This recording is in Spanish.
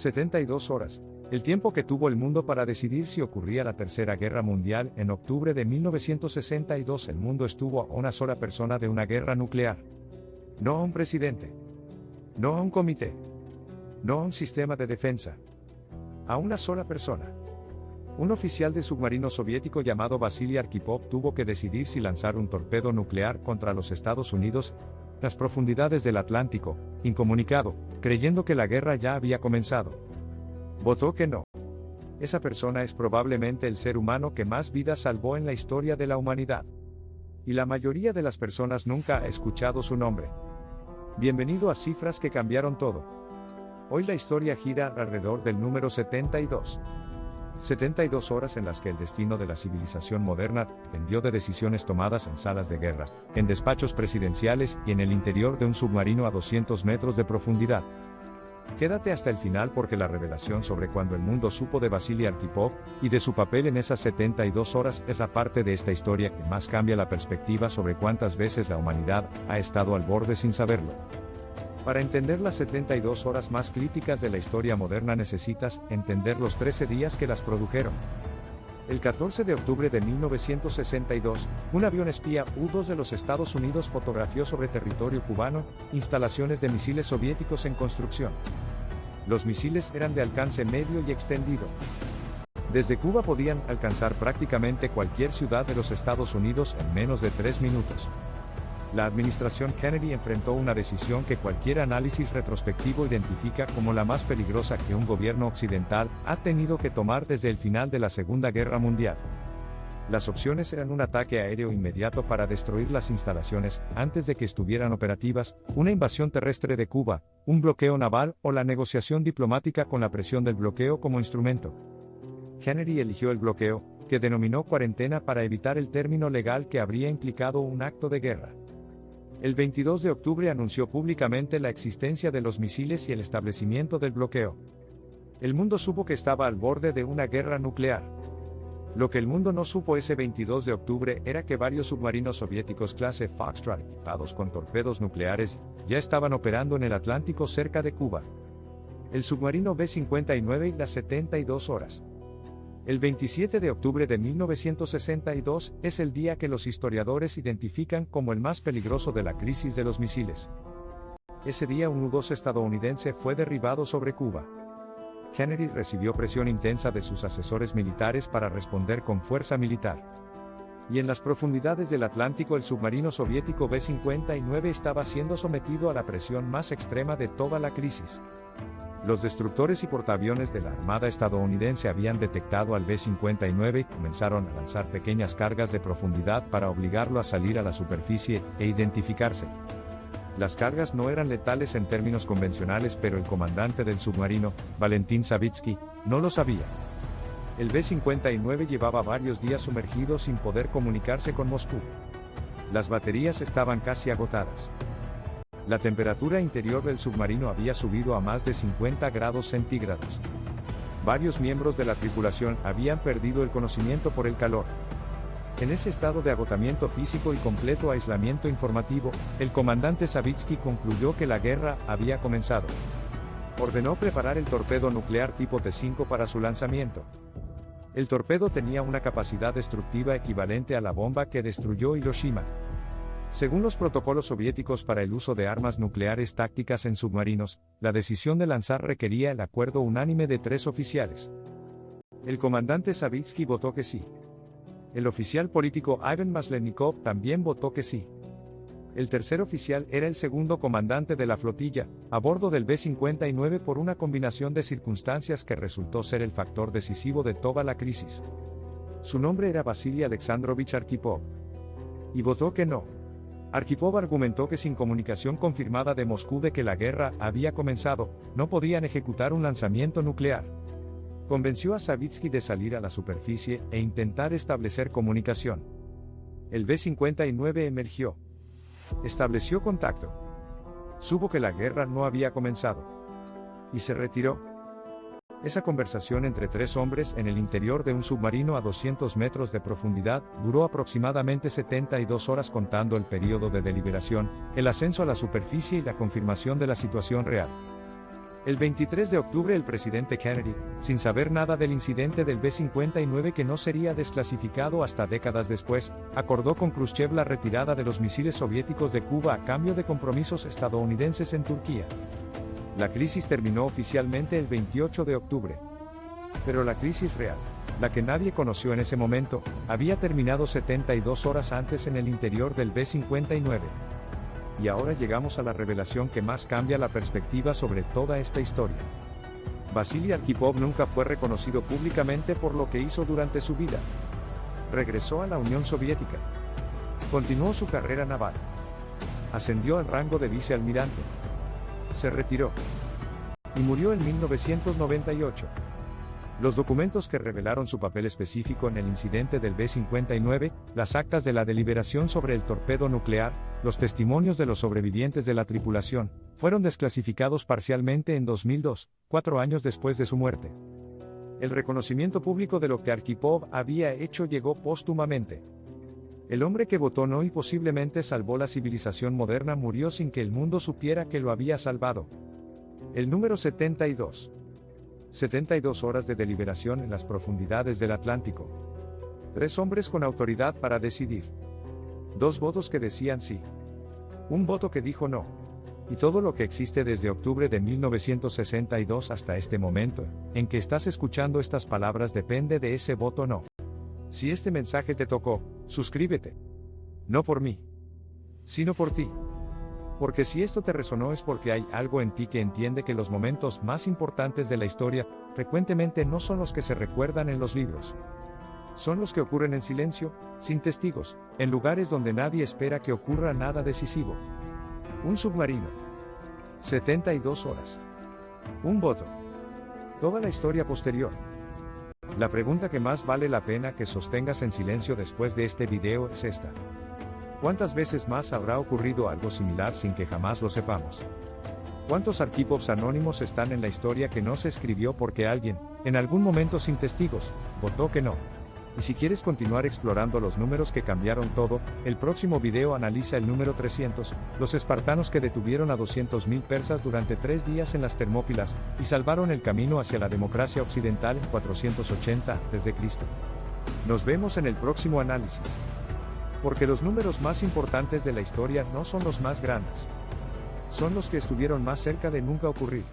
72 horas, el tiempo que tuvo el mundo para decidir si ocurría la Tercera Guerra Mundial. En octubre de 1962 el mundo estuvo a una sola persona de una guerra nuclear. No a un presidente. No a un comité. No a un sistema de defensa. A una sola persona. Un oficial de submarino soviético llamado Vasily Arkhipov tuvo que decidir si lanzar un torpedo nuclear contra los Estados Unidos en las profundidades del Atlántico, incomunicado, creyendo que la guerra ya había comenzado. Votó que no. Esa persona es probablemente el ser humano que más vidas salvó en la historia de la humanidad. Y la mayoría de las personas nunca ha escuchado su nombre. Bienvenido a Cifras que cambiaron todo. Hoy la historia gira alrededor del número 72. 72 horas en las que el destino de la civilización moderna dependió de decisiones tomadas en salas de guerra, en despachos presidenciales y en el interior de un submarino a 200 metros de profundidad. Quédate hasta el final porque la revelación sobre cuando el mundo supo de Vasily Arkhipov y de su papel en esas 72 horas es la parte de esta historia que más cambia la perspectiva sobre cuántas veces la humanidad ha estado al borde sin saberlo. Para entender las 72 horas más críticas de la historia moderna necesitas entender los 13 días que las produjeron. El 14 de octubre de 1962, un avión espía U-2 de los Estados Unidos fotografió sobre territorio cubano instalaciones de misiles soviéticos en construcción. Los misiles eran de alcance medio y extendido. Desde Cuba podían alcanzar prácticamente cualquier ciudad de los Estados Unidos en menos de 3 minutos. La administración Kennedy enfrentó una decisión que cualquier análisis retrospectivo identifica como la más peligrosa que un gobierno occidental ha tenido que tomar desde el final de la Segunda Guerra Mundial. Las opciones eran un ataque aéreo inmediato para destruir las instalaciones antes de que estuvieran operativas, una invasión terrestre de Cuba, un bloqueo naval o la negociación diplomática con la presión del bloqueo como instrumento. Kennedy eligió el bloqueo, que denominó cuarentena para evitar el término legal que habría implicado un acto de guerra. El 22 de octubre anunció públicamente la existencia de los misiles y el establecimiento del bloqueo. El mundo supo que estaba al borde de una guerra nuclear. Lo que el mundo no supo ese 22 de octubre era que varios submarinos soviéticos clase Foxtrot equipados con torpedos nucleares ya estaban operando en el Atlántico cerca de Cuba. El submarino B-59 y las 72 horas. El 27 de octubre de 1962 es el día que los historiadores identifican como el más peligroso de la crisis de los misiles. Ese día un U-2 estadounidense fue derribado sobre Cuba. Kennedy recibió presión intensa de sus asesores militares para responder con fuerza militar. Y en las profundidades del Atlántico el submarino soviético B-59 estaba siendo sometido a la presión más extrema de toda la crisis. Los destructores y portaaviones de la Armada estadounidense habían detectado al B-59 y comenzaron a lanzar pequeñas cargas de profundidad para obligarlo a salir a la superficie e identificarse. Las cargas no eran letales en términos convencionales, pero el comandante del submarino, Valentín Savitsky, no lo sabía. El B-59 llevaba varios días sumergido sin poder comunicarse con Moscú. Las baterías estaban casi agotadas. La temperatura interior del submarino había subido a más de 50 grados centígrados. Varios miembros de la tripulación habían perdido el conocimiento por el calor. En ese estado de agotamiento físico y completo aislamiento informativo, el comandante Savitsky concluyó que la guerra había comenzado. Ordenó preparar el torpedo nuclear tipo T-5 para su lanzamiento. El torpedo tenía una capacidad destructiva equivalente a la bomba que destruyó Hiroshima. Según los protocolos soviéticos para el uso de armas nucleares tácticas en submarinos, la decisión de lanzar requería el acuerdo unánime de 3 oficiales. El comandante Savitsky votó que sí. El oficial político Ivan Maslenikov también votó que sí. El tercer oficial era el segundo comandante de la flotilla, a bordo del B-59 por una combinación de circunstancias que resultó ser el factor decisivo de toda la crisis. Su nombre era Vasily Alexandrovich Arkhipov. Y votó que no. Arkhipov argumentó que sin comunicación confirmada de Moscú de que la guerra había comenzado, no podían ejecutar un lanzamiento nuclear. Convenció a Savitsky de salir a la superficie e intentar establecer comunicación. El B-59 emergió. Estableció contacto. Supo que la guerra no había comenzado. Y se retiró. Esa conversación entre 3 hombres en el interior de un submarino a 200 metros de profundidad duró aproximadamente 72 horas contando el periodo de deliberación, el ascenso a la superficie y la confirmación de la situación real. El 23 de octubre el presidente Kennedy, sin saber nada del incidente del B-59 que no sería desclasificado hasta décadas después, acordó con Khrushchev la retirada de los misiles soviéticos de Cuba a cambio de compromisos estadounidenses en Turquía. La crisis terminó oficialmente el 28 de octubre. Pero la crisis real, la que nadie conoció en ese momento, había terminado 72 horas antes en el interior del B-59. Y ahora llegamos a la revelación que más cambia la perspectiva sobre toda esta historia. Vasily Arkhipov nunca fue reconocido públicamente por lo que hizo durante su vida. Regresó a la Unión Soviética. Continuó su carrera naval. Ascendió al rango de vicealmirante. Se retiró. Y murió en 1998. Los documentos que revelaron su papel específico en el incidente del B-59, las actas de la deliberación sobre el torpedo nuclear, los testimonios de los sobrevivientes de la tripulación, fueron desclasificados parcialmente en 2002, 4 años después de su muerte. El reconocimiento público de lo que Arkhipov había hecho llegó póstumamente. El hombre que votó no y posiblemente salvó la civilización moderna murió sin que el mundo supiera que lo había salvado. El número 72. 72 horas de deliberación en las profundidades del Atlántico. 3 hombres con autoridad para decidir. 2 votos que decían sí. 1 voto que dijo no. Y todo lo que existe desde octubre de 1962 hasta este momento, en que estás escuchando estas palabras depende de ese voto no. Si este mensaje te tocó, suscríbete. No por mí, sino por ti. Porque si esto te resonó es porque hay algo en ti que entiende que los momentos más importantes de la historia, frecuentemente no son los que se recuerdan en los libros. Son los que ocurren en silencio, sin testigos, en lugares donde nadie espera que ocurra nada decisivo. Un submarino. 72 horas. Un voto. Toda la historia posterior. La pregunta que más vale la pena que sostengas en silencio después de este video es esta. ¿Cuántas veces más habrá ocurrido algo similar sin que jamás lo sepamos? ¿Cuántos Arkhipovs anónimos están en la historia que no se escribió porque alguien, en algún momento sin testigos, votó que no? Y si quieres continuar explorando los números que cambiaron todo, el próximo video analiza el número 300, los espartanos que detuvieron a 200.000 persas durante 3 días en las Termópilas, y salvaron el camino hacia la democracia occidental en 480 a.C. Nos vemos en el próximo análisis. Porque los números más importantes de la historia no son los más grandes. Son los que estuvieron más cerca de nunca ocurrir.